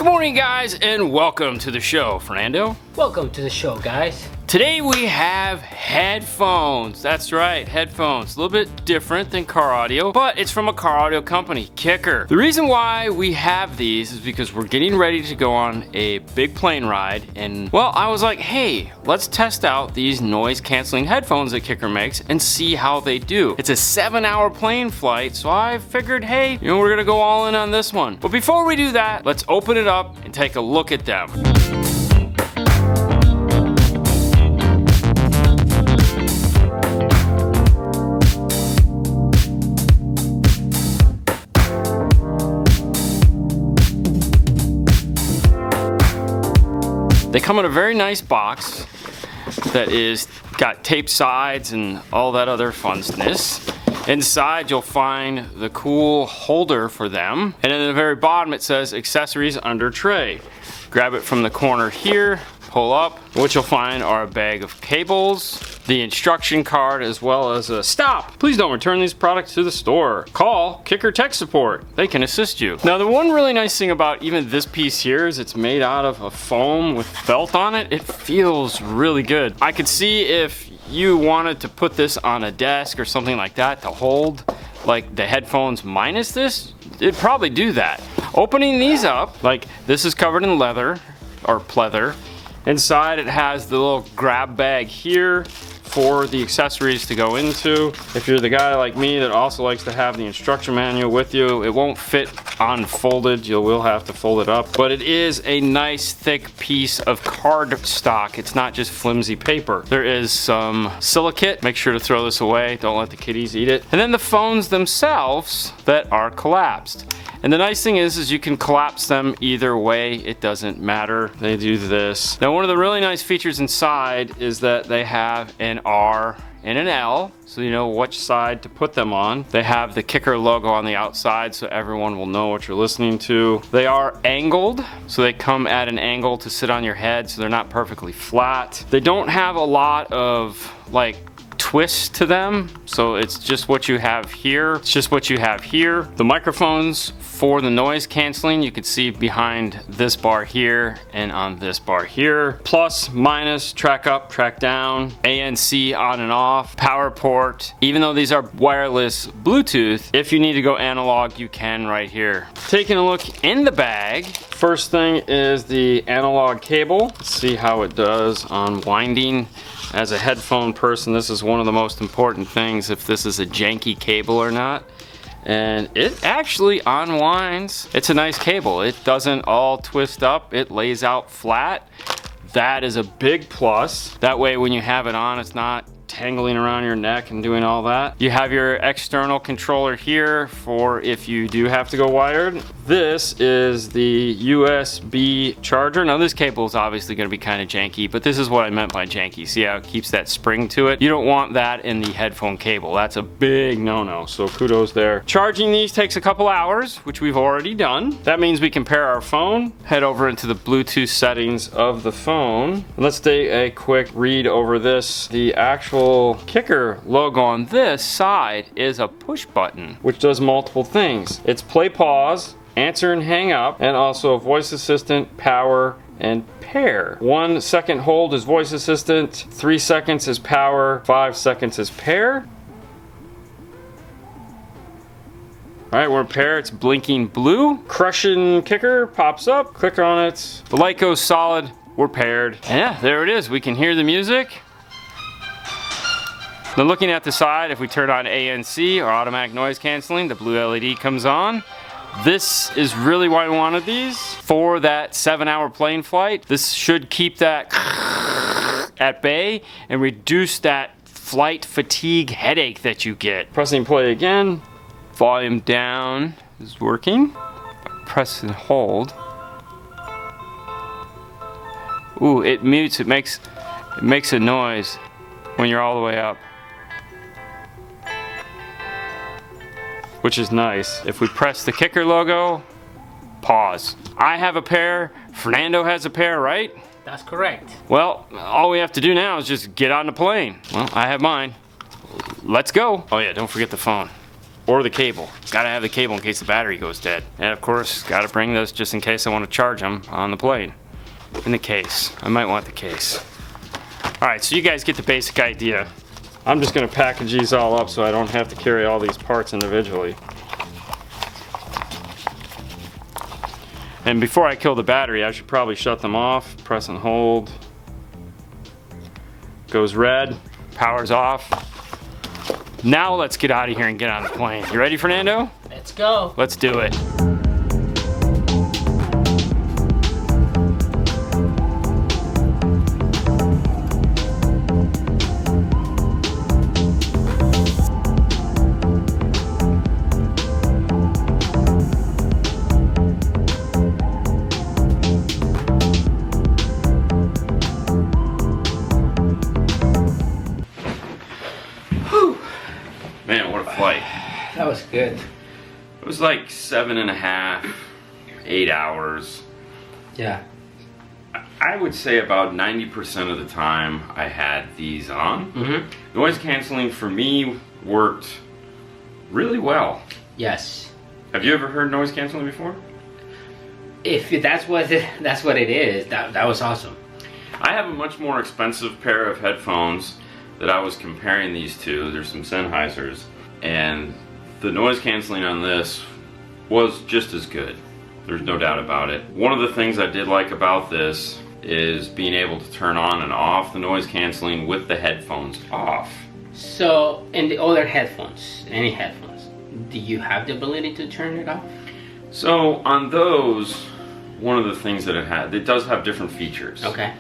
Good morning, guys, and welcome to the show. Fernando? Welcome to the show, guys. Today we have headphones. That's right, headphones. A little bit different than car audio, but it's from a car audio company, Kicker. The reason why we have these is because we're getting ready to go on a big plane ride, and well, I was like, hey, let's test out these noise canceling headphones that Kicker makes and see how they do. It's a 7-hour plane flight, so I figured, hey, we're gonna go all in on this one. But before we do that, let's open it up and take a look at them. They come in a very nice box that is got taped sides and all that other funness. Inside you'll find the cool holder for them, and at the very bottom it says accessories under tray. Grab it from the corner here, pull up. What you'll find are a bag of cables, the instruction card, as well as a stop. Please don't return these products to the store. Call Kicker Tech Support. They can assist you. Now, the one really nice thing about even this piece here is it's made out of a foam with felt on it. It feels really good. I could see if you wanted to put this on a desk or something like that to hold like the headphones minus this, it'd probably do that. Opening these up, like this is covered in leather or pleather. Inside it has the little grab bag here for the accessories to go into. If you're the guy like me that also likes to have the instruction manual with you, it won't fit unfolded. You will have to fold it up. But it is a nice thick piece of card stock. It's not just flimsy paper. There is some silicate. Make sure to throw this away. Don't let the kitties eat it. And then the phones themselves that are collapsed. And the nice thing is you can collapse them either way. It doesn't matter. They do this. Now, one of the really nice features inside is that they have an R and an L, so you know which side to put them on. They have the Kicker logo on the outside, so everyone will know what you're listening to. They are angled, so they come at an angle to sit on your head, so they're not perfectly flat. They don't have a lot of like twist to them, so it's just what you have here. It's just what you have here. The microphones for the noise canceling, you can see behind this bar here and on this bar here. Plus, minus, track up, track down, ANC on and off, power port. Even though these are wireless Bluetooth, if you need to go analog, you can right here. Taking a look in the bag, first thing is the analog cable. Let's see how it does on winding. As a headphone person, this is one of the most important things, if this is a janky cable or not. And it actually unwinds. It's a nice cable. It doesn't all twist up. It lays out flat. That is a big plus. That way when you have it on, it's not tangling around your neck and doing all that. You have your external controller here for if you do have to go wired. This is the USB charger. Now this cable is obviously going to be kind of janky, but this is what I meant by janky. See how it keeps that spring to it? You don't want that in the headphone cable. That's a big no-no, so kudos there. Charging these takes a couple hours, which we've already done. That means we can pair our phone, head over into the Bluetooth settings of the phone. Let's take a quick read over this. The actual Kicker logo on this side is a push button, which does multiple things. It's play, pause, answer and hang up, and also voice assistant, power, and pair. 1 second hold is voice assistant, 3 seconds is power, 5 seconds is pair. All right, we're in pair. It's blinking blue. Crushing Kicker pops up. Click on it. The light goes solid. We're paired. And yeah, there it is. We can hear the music. Now looking at the side, if we turn on ANC or automatic noise canceling, the blue LED comes on. This is really why we wanted these for that 7-hour plane flight. This should keep that at bay and reduce that flight fatigue headache that you get. Pressing play again. Volume down is working. Press and hold. Ooh, it mutes. It makes a noise when you're all the way up, which is nice. If we press the Kicker logo, pause. I have a pair, Fernando has a pair, right? That's correct. Well, all we have to do now is just get on the plane. Well, I have mine. Let's go. Oh yeah, don't forget the phone. or the cable. Gotta have the cable in case the battery goes dead. And of course, gotta bring those just in case I want to charge them on the plane. In the case. I might want the case. Alright, so you guys get the basic idea. I'm just gonna package these all up so I don't have to carry all these parts individually. And before I kill the battery, I should probably shut them off. Press and hold. Goes red, power's off. Now let's get out of here and get on the plane. You ready, Fernando? Let's go. Let's do it. Man, what a flight. That was good. It was like 7.5, 8 hours. Yeah. I would say about 90% of the time I had these on. Mm-hmm. Noise canceling for me worked really well. Yes. Have you ever heard noise canceling before? If that's what it is, that was awesome. I have a much more expensive pair of headphones that I was comparing these to. There's some Sennheisers, and the noise canceling on this was just as good. There's no doubt about it. One of the things I did like about this is being able to turn on and off the noise canceling with the headphones off. So, in the other headphones, any headphones, do you have the ability to turn it off? So on those, one of the things that it does have different features. Okay.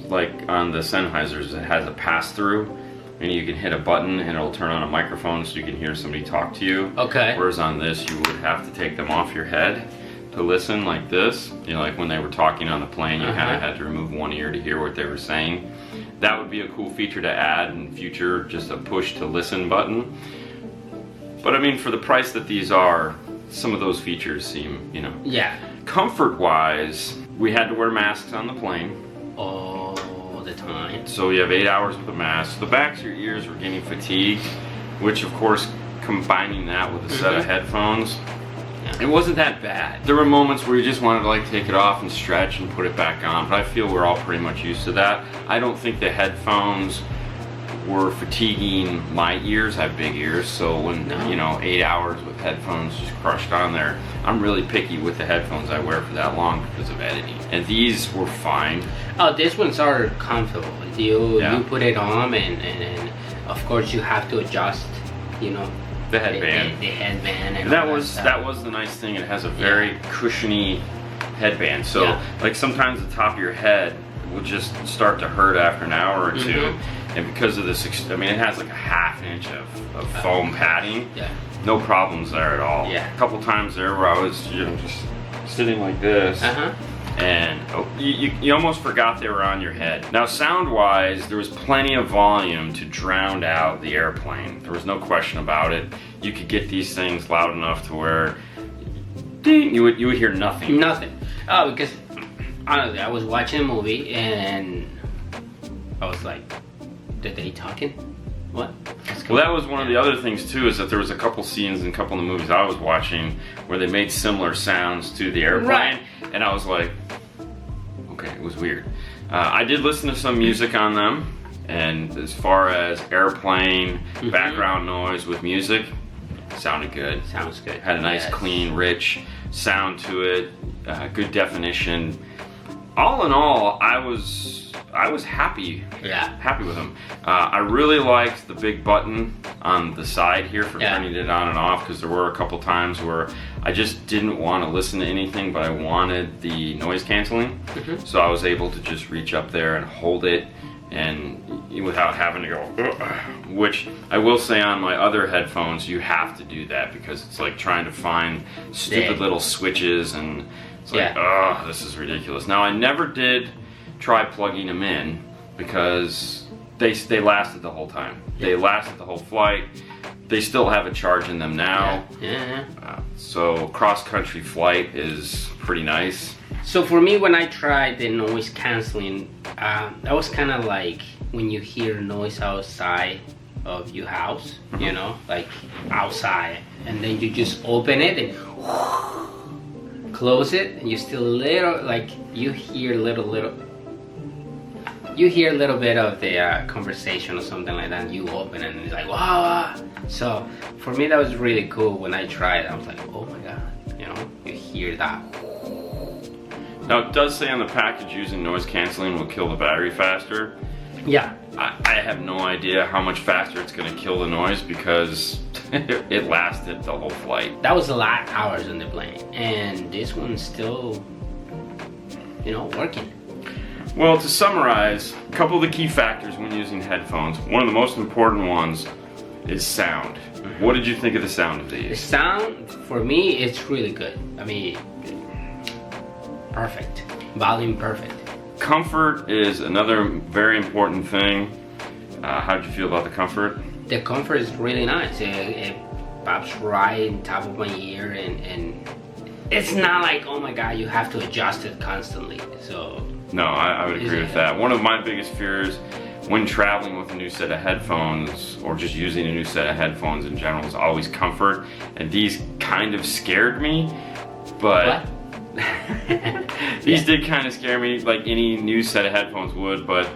Like on the Sennheisers, it has a pass-through, and you can hit a button and it'll turn on a microphone so you can hear somebody talk to you. Okay. Whereas on this, you would have to take them off your head to listen like this. You know, like when they were talking on the plane, you kind of had to remove one ear to hear what they were saying. That would be a cool feature to add in future, just a push to listen button. But I mean, for the price that these are, some of those features seem, you know. Yeah. Comfort-wise, we had to wear masks on the plane. All the time. So you have 8 hours with a mask. The backs of your ears were getting fatigued, which of course, combining that with a set of headphones, it wasn't that bad. There were moments where you just wanted to like take it off and stretch and put it back on, but I feel we're all pretty much used to that. I don't think the headphones were fatiguing my ears. I have big ears, so when, you know, 8 hours with headphones just crushed on there, I'm really picky with the headphones I wear for that long because of editing. And these were fine. Oh, these ones are comfortable. You put it on, and of course you have to adjust, you know, The headband. The headband and that all was stuff. that was the nice thing. It has a very cushiony headband. So like sometimes the top of your head will just start to hurt after an hour or two. And because of this, I mean, it has like a ½ inch of foam padding. Yeah. No problems there at all. Yeah. A couple times there where I was, you know, just sitting like this. And you almost forgot they were on your head. Now sound-wise, there was plenty of volume to drown out the airplane. There was no question about it. You could get these things loud enough to where ding, you would hear nothing. Nothing. Oh, because honestly, I was watching a movie and I was like, "Are they talking? What?" Well, that was one of the other things too, is that there was a couple scenes in a couple of the movies I was watching where they made similar sounds to the airplane, and I was like, okay, it was weird. I did listen to some music on them, and as far as airplane background noise with music, sounded good. Sounds good. Had a nice, clean, rich sound to it, good definition. All in all, I was happy. Happy with them. I really liked the big button on the side here for turning it on and off, because there were a couple times where I just didn't want to listen to anything, but I wanted the noise canceling. So I was able to just reach up there and hold it, and without having to go, ugh, which I will say on my other headphones, you have to do that because it's like trying to find stupid little switches, and it's like, oh, this is ridiculous. Now I never did try plugging them in because they lasted the whole time. They lasted the whole flight. They still have a charge in them now. So cross-country flight is pretty nice. So for me, when I tried the noise canceling, that was kind of like when you hear noise outside of your house, you know, like outside, and then you just open it and close it, and you still little, like you hear little bit of the conversation or something like that, and you open it and it's like wow. So for me that was really cool. When I tried, I was like, oh my god, you know, you hear that. Now it does say on the package using noise canceling will kill the battery faster. Yeah. I have no idea how much faster it's going to kill the noise because it lasted the whole flight. That was a lot of hours on the plane, and this one's still, you know, working. Well, to summarize, a couple of the key factors when using headphones. One of the most important ones is sound. What did you think of the sound of The these? sound, for me, it's really good. I mean, perfect. Volume perfect. Comfort is another very important thing. How did you feel about the comfort? The comfort is really nice. It pops right on top of my ear, and it's not like, oh my god, you have to adjust it constantly. So No, I would agree with that. One of my biggest fears when traveling with a new set of headphones or just using a new set of headphones in general is always comfort. And these kind of scared me, but what? these did kind of scare me like any new set of headphones would, but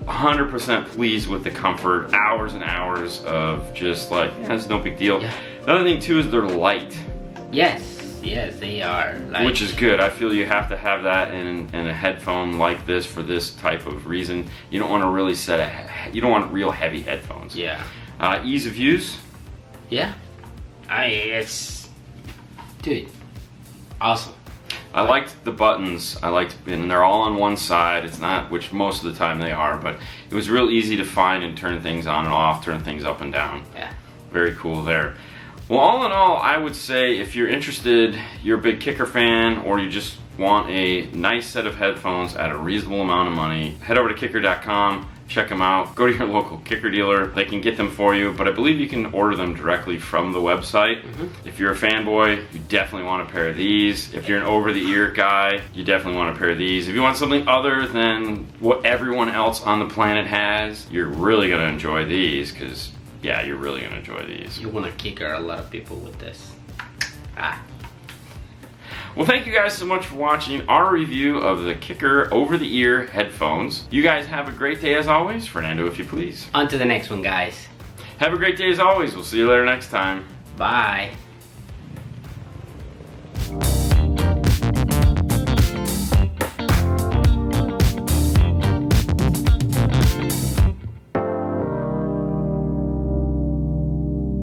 100% pleased with the comfort. Hours and hours of just like, yeah, it's no big deal. Yeah. Another thing too is they're light. Yes, they are. Like, Which is good. I feel you have to have that in a headphone like this for this type of reason. You don't want to really you don't want real heavy headphones. yeah, Ease of use. yeah. It's, dude, awesome. I liked the buttons. And they're all on one side. It's not, which most of the time they are, but it was real easy to find and turn things on and off, turn things up and down. Yeah. Very cool there. Well, all in all, I would say if you're interested, you're a big Kicker fan, or you just want a nice set of headphones at a reasonable amount of money, head over to kicker.com, check them out, go to your local Kicker dealer, they can get them for you, but I believe you can order them directly from the website. If you're a fanboy, you definitely want a pair of these. If you're an over-the-ear guy, you definitely want a pair of these. If you want something other than what everyone else on the planet has, you're really going to enjoy these, because yeah, you're really gonna enjoy these. You want to kicker a lot of people with this. Well, thank you guys so much for watching our review of the Kicker over-the-ear headphones. You guys have a great day as always. Fernando, if you please. On to the next one, guys. Have a great day as always. We'll see you later next time. Bye.